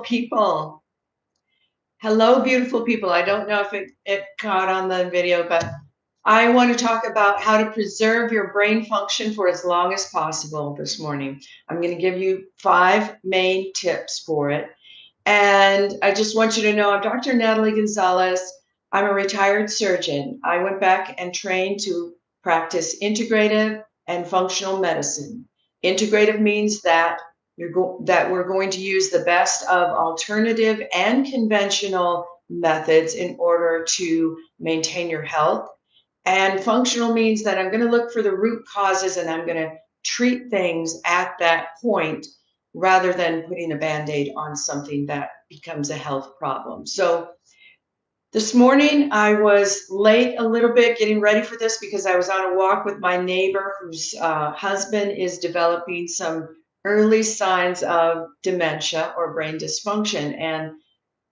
People. Hello, beautiful people. I don't know if it caught on the video, but I want to talk about how to preserve your brain function for as long as possible this morning. I'm going to give you 5 main tips for it. And I just want you to know I'm Dr. Natalie Gonzalez. I'm a retired surgeon. I went back and trained to practice integrative and functional medicine. Integrative means that that we're going to use the best of alternative and conventional methods in order to maintain your health. And functional means that I'm going to look for the root causes and I'm going to treat things at that point rather than putting a band-aid on something that becomes a health problem. So this morning I was late a little bit getting ready for this because I was on a walk with my neighbor whose husband is developing some early signs of dementia or brain dysfunction.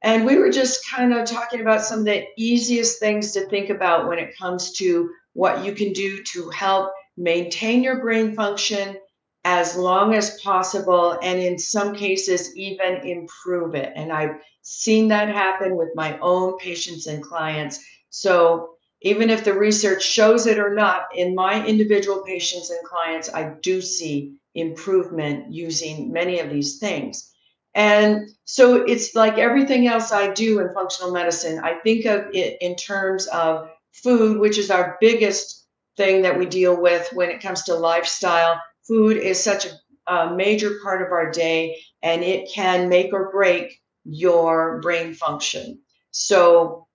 And we were just kind of talking about some of the easiest things to think about when it comes to what you can do to help maintain your brain function as long as possible, and in some cases, even improve it. And I've seen that happen with my own patients and clients. So even if the research shows it or not, in my individual patients and clients, I do see improvement using many of these things. And so it's like everything else I do in functional medicine. I think of it in terms of food, which is our biggest thing that we deal with when it comes to lifestyle. Food is such a major part of our day, and it can make or break your brain function. So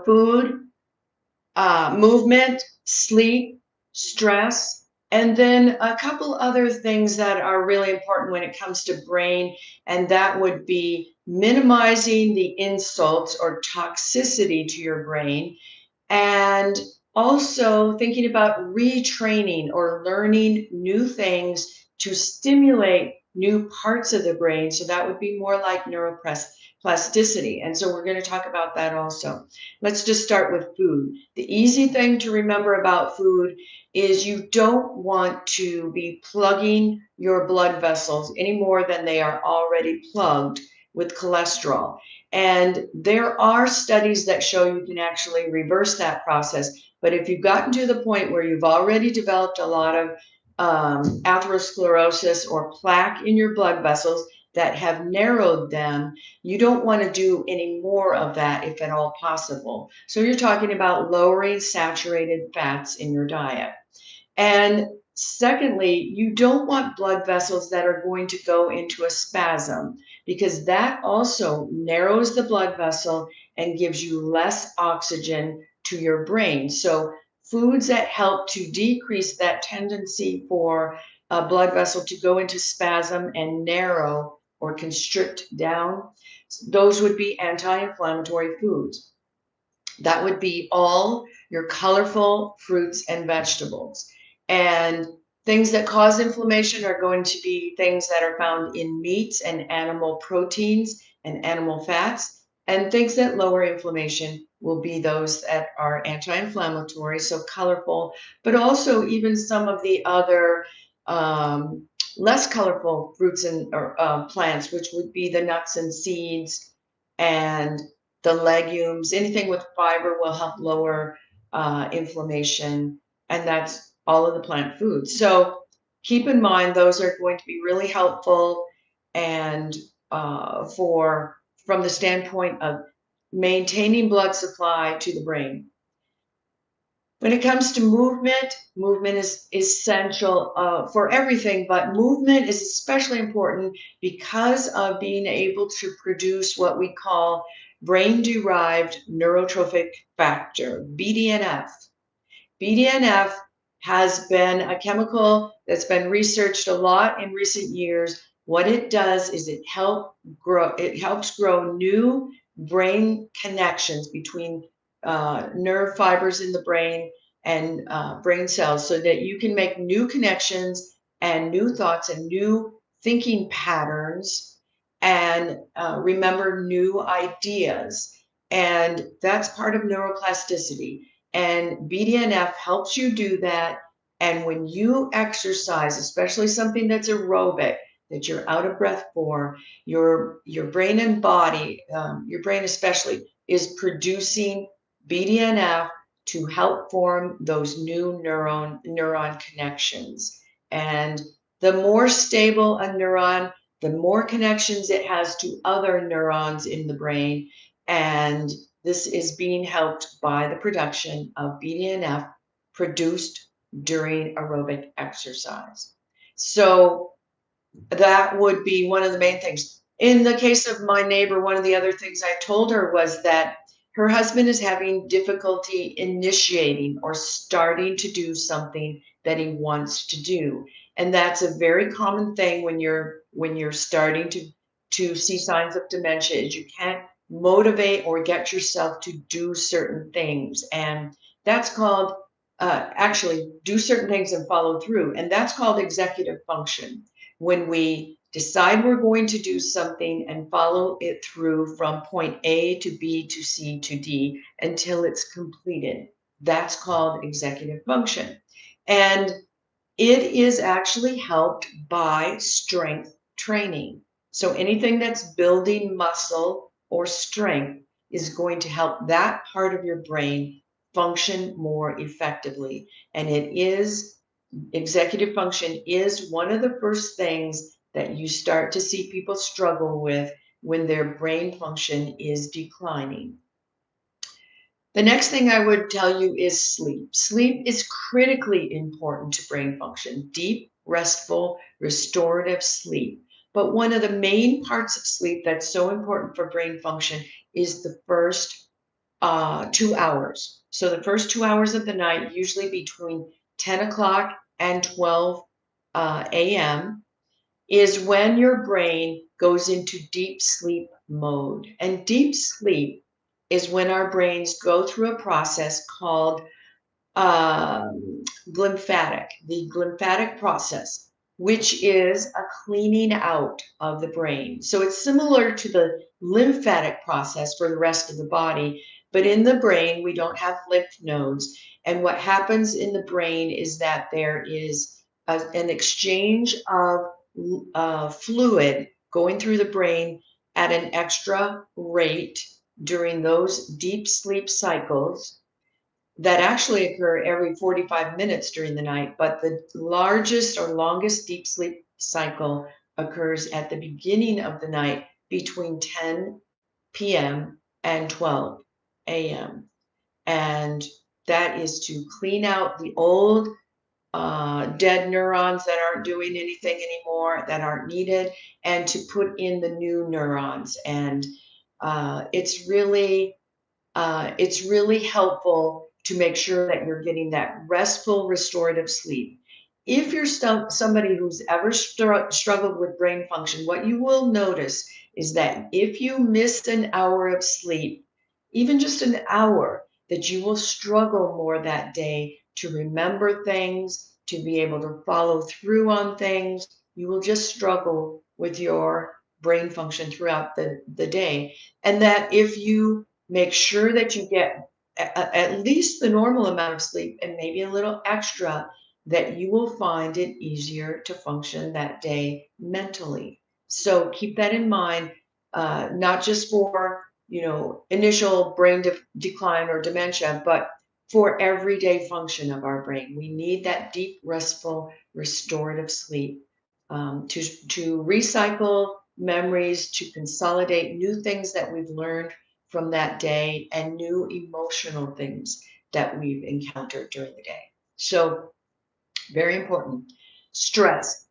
food, movement, sleep, stress, and then a couple other things that are really important when it comes to brain, and that would be minimizing the insults or toxicity to your brain, and also thinking about retraining or learning new things to stimulate new parts of the brain. So that would be more like neuroplasticity. And so we're going to talk about that also. Let's just start with food. The easy thing to remember about food is you don't want to be plugging your blood vessels any more than they are already plugged with cholesterol. And there are studies that show you can actually reverse that process. But if you've gotten to the point where you've already developed a lot of atherosclerosis or plaque in your blood vessels that have narrowed them, you don't want to do any more of that if at all possible. So you're talking about lowering saturated fats in your diet. And secondly, you don't want blood vessels that are going to go into a spasm, because that also narrows the blood vessel and gives you less oxygen to your brain. So foods that help to decrease that tendency for a blood vessel to go into spasm and narrow or constrict down, those would be anti-inflammatory foods. That would be all your colorful fruits and vegetables. And things that cause inflammation are going to be things that are found in meats and animal proteins and animal fats. And things that lower inflammation will be those that are anti-inflammatory, so colorful, but also even some of the other um, less colorful fruits and or, plants, which would be the nuts and seeds and the legumes. Anything with fiber will help lower inflammation, and that's all of the plant foods. So keep in mind those are going to be really helpful, and for from the standpoint of maintaining blood supply to the brain. When it comes to movement, movement is essential for everything, but movement is especially important because of being able to produce what we call brain-derived neurotrophic factor, BDNF. BDNF has been a chemical that's been researched a lot in recent years. What it does is it helps grow new brain connections between nerve fibers in the brain and brain cells so that you can make new connections and new thoughts and new thinking patterns and remember new ideas. And that's part of neuroplasticity. And BDNF helps you do that. And when you exercise, especially something that's aerobic, that you're out of breath for, your brain and body, your brain especially, is producing BDNF to help form those new neuron connections. And the more stable a neuron, the more connections it has to other neurons in the brain. And this is being helped by the production of BDNF produced during aerobic exercise. So that would be one of the main things. In the case of my neighbor, one of the other things I told her was that her husband is having difficulty initiating or starting to do something that he wants to do. And that's a very common thing when you're starting to see signs of dementia, is you can't motivate or get yourself to do certain things. And that's called actually do certain things and follow through. And that's called executive function, when we decide we're going to do something and follow it through from point A to B to C to D until it's completed. That's called executive function. And it is actually helped by strength training. So anything that's building muscle or strength is going to help that part of your brain function more effectively. And executive function is one of the first things that you start to see people struggle with when their brain function is declining. The next thing I would tell you is sleep. Sleep is critically important to brain function, deep, restful, restorative sleep. But one of the main parts of sleep that's so important for brain function is the first 2 hours. So the first 2 hours of the night, usually between 10 o'clock and 12 a.m., is when your brain goes into deep sleep mode. And deep sleep is when our brains go through a process called the glymphatic process, which is a cleaning out of the brain. So it's similar to the lymphatic process for the rest of the body, but in the brain, we don't have lymph nodes. And what happens in the brain is that there is an exchange of fluid going through the brain at an extra rate during those deep sleep cycles that actually occur every 45 minutes during the night, but the largest or longest deep sleep cycle occurs at the beginning of the night between 10 p.m. and 12 a.m. And that is to clean out the old dead neurons that aren't doing anything anymore, that aren't needed, and to put in the new neurons. And uh, it's really it's really helpful to make sure that you're getting that restful, restorative sleep. If you're somebody who's ever struggled with brain function, what you will notice is that if you missed an hour of sleep, even just an hour, that you will struggle more that day to remember things, to be able to follow through on things. You will just struggle with your brain function throughout the day. And that if you make sure that you get at least the normal amount of sleep and maybe a little extra, that you will find it easier to function that day mentally. So keep that in mind, not just for initial brain decline or dementia, but for everyday function of our brain. We need that deep, restful, restorative sleep to recycle memories, to consolidate new things that we've learned from that day and new emotional things that we've encountered during the day. So, very important. Stress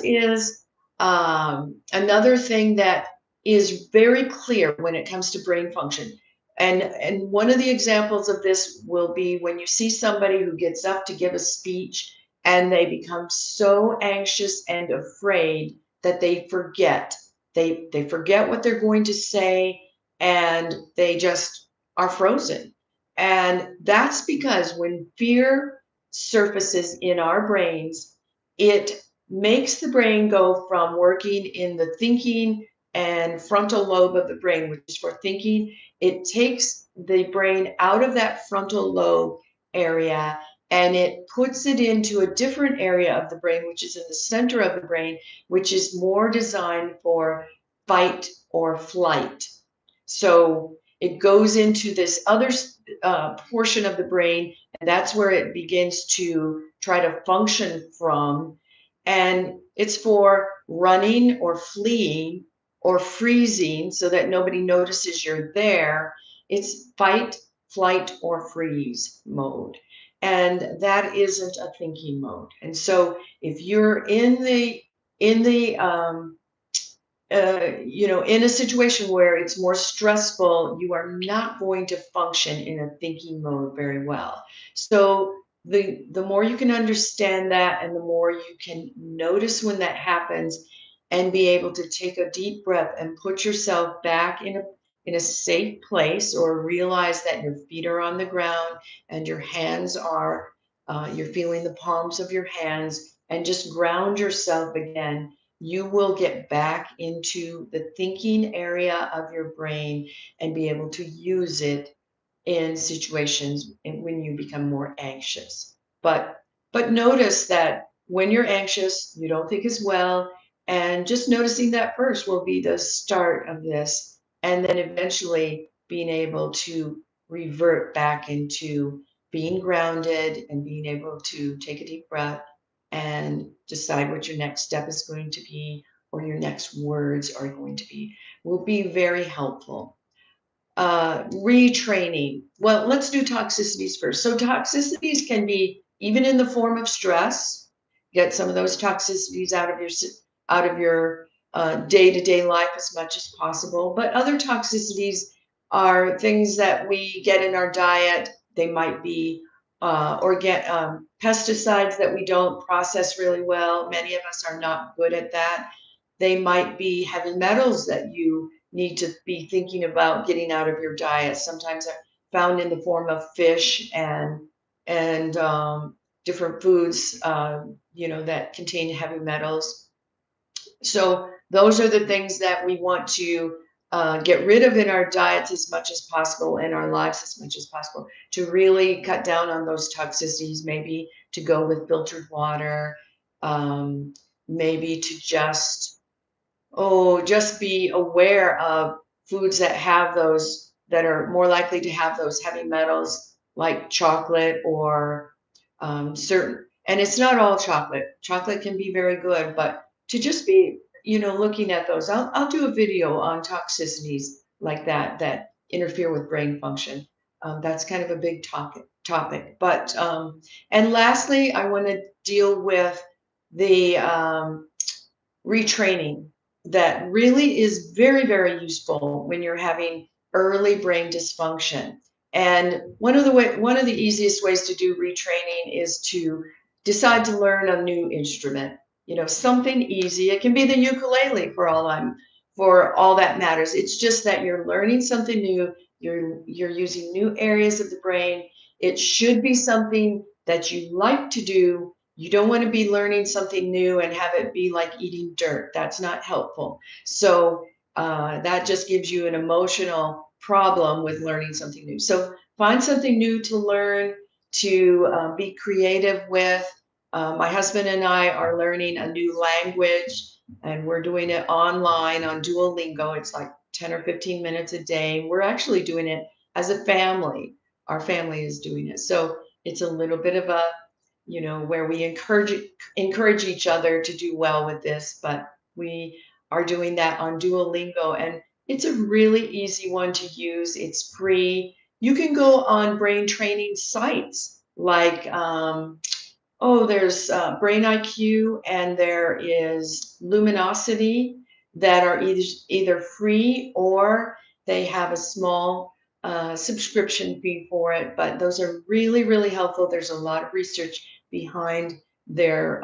is another thing that is very clear when it comes to brain function. And one of the examples of this will be when you see somebody who gets up to give a speech and they become so anxious and afraid that they forget. They forget what they're going to say and they just are frozen. And that's because when fear surfaces in our brains, it makes the brain go from working in the thinking and frontal lobe of the brain, which is for thinking. It takes the brain out of that frontal lobe area and it puts it into a different area of the brain, which is in the center of the brain, which is more designed for fight or flight. So it goes into this other portion of the brain, and that's where it begins to try to function from. And it's for running or fleeing or freezing so that nobody notices you're there. It's fight, flight, or freeze mode. And that isn't a thinking mode. And so if you're in a situation where it's more stressful, you are not going to function in a thinking mode very well. So the more you can understand that, and the more you can notice when that happens, and be able to take a deep breath and put yourself back in a safe place, or realize that your feet are on the ground and your hands are you're feeling the palms of your hands, and just ground yourself again, you will get back into the thinking area of your brain and be able to use it in situations when you become more anxious. But notice that when you're anxious, you don't think as well, and just noticing that first will be the start of this, and then eventually being able to revert back into being grounded and being able to take a deep breath and decide what your next step is going to be, or your next words are going to be, will be very helpful. Retraining. Well, let's do toxicities first. So toxicities can be even in the form of stress. Get some of those toxicities out of your day-to-day life as much as possible. But other toxicities are things that we get in our diet. They might be pesticides that we don't process really well. Many of us are not good at that. They might be heavy metals that you need to be thinking about getting out of your diet. Sometimes they're found in the form of fish and different foods, that contain heavy metals. So those are the things that we want to get rid of in our diets as much as possible, in our lives as much as possible, to really cut down on those toxicities. Maybe to go with filtered water, um, maybe to just be aware of foods that have those, that are more likely to have those heavy metals, like chocolate or certain. And it's not all chocolate. Chocolate can be very good, but to just be, looking at those. I'll do a video on toxicities like that interfere with brain function. That's kind of a big topic. But and lastly, I want to deal with the retraining that really is very, very useful when you're having early brain dysfunction. And one of the easiest ways to do retraining is to decide to learn a new instrument. Something easy. It can be the ukulele for all that matters. It's just that you're learning something new. You're using new areas of the brain. It should be something that you like to do. You don't want to be learning something new and have it be like eating dirt. That's not helpful. So that just gives you an emotional problem with learning something new. So find something new to learn, to be creative with. My husband and I are learning a new language, and we're doing it online on Duolingo. It's like 10 or 15 minutes a day. We're actually doing it as a family. Our family is doing it. So it's a little bit of where we encourage each other to do well with this, but we are doing that on Duolingo, and it's a really easy one to use. It's free. You can go on brain training sites like there's Brain IQ, and there is Luminosity, that are either free, or they have a small subscription fee for it. But those are really, really helpful. There's a lot of research behind their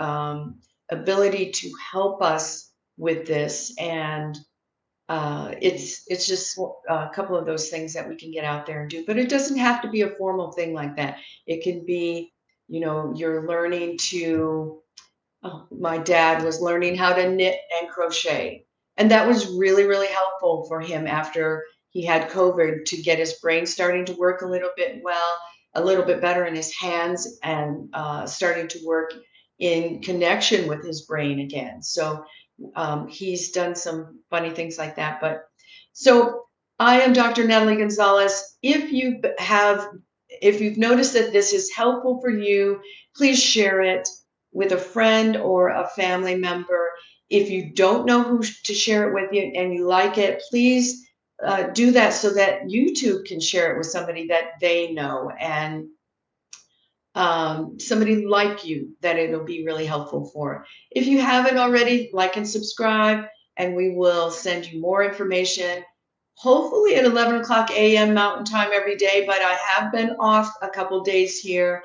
ability to help us with this, and it's just a couple of those things that we can get out there and do. But it doesn't have to be a formal thing like that. It can be, you're learning to. Oh, my dad was learning how to knit and crochet, and that was really, really helpful for him after he had COVID, to get his brain starting to work a little bit well, a little bit better in his hands and starting to work in connection with his brain again. So he's done some funny things like that. But so I am Dr. Natalie Gonzalez. If you've noticed that this is helpful for you, please share it with a friend or a family member. If you don't know who to share it with you and you like it, please do that so that YouTube can share it with somebody that they know and somebody like you that it'll be really helpful for. If you haven't already, like and subscribe, and we will send you more information, hopefully at 11 o'clock a.m. Mountain Time every day. But I have been off a couple days here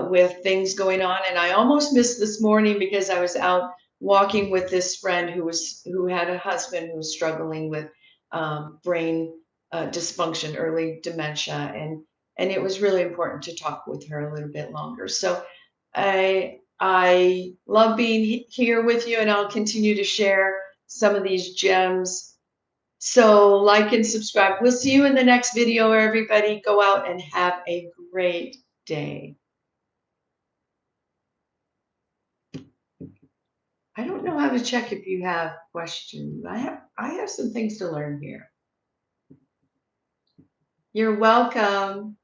with things going on, and I almost missed this morning because I was out walking with this friend who had a husband who was struggling with brain dysfunction, early dementia, and it was really important to talk with her a little bit longer. So I love being here with you, and I'll continue to share some of these gems. So like and subscribe. We'll see you in the next video, everybody. Go out and have a great day. I don't know how to check if you have questions. I have some things to learn here. You're welcome.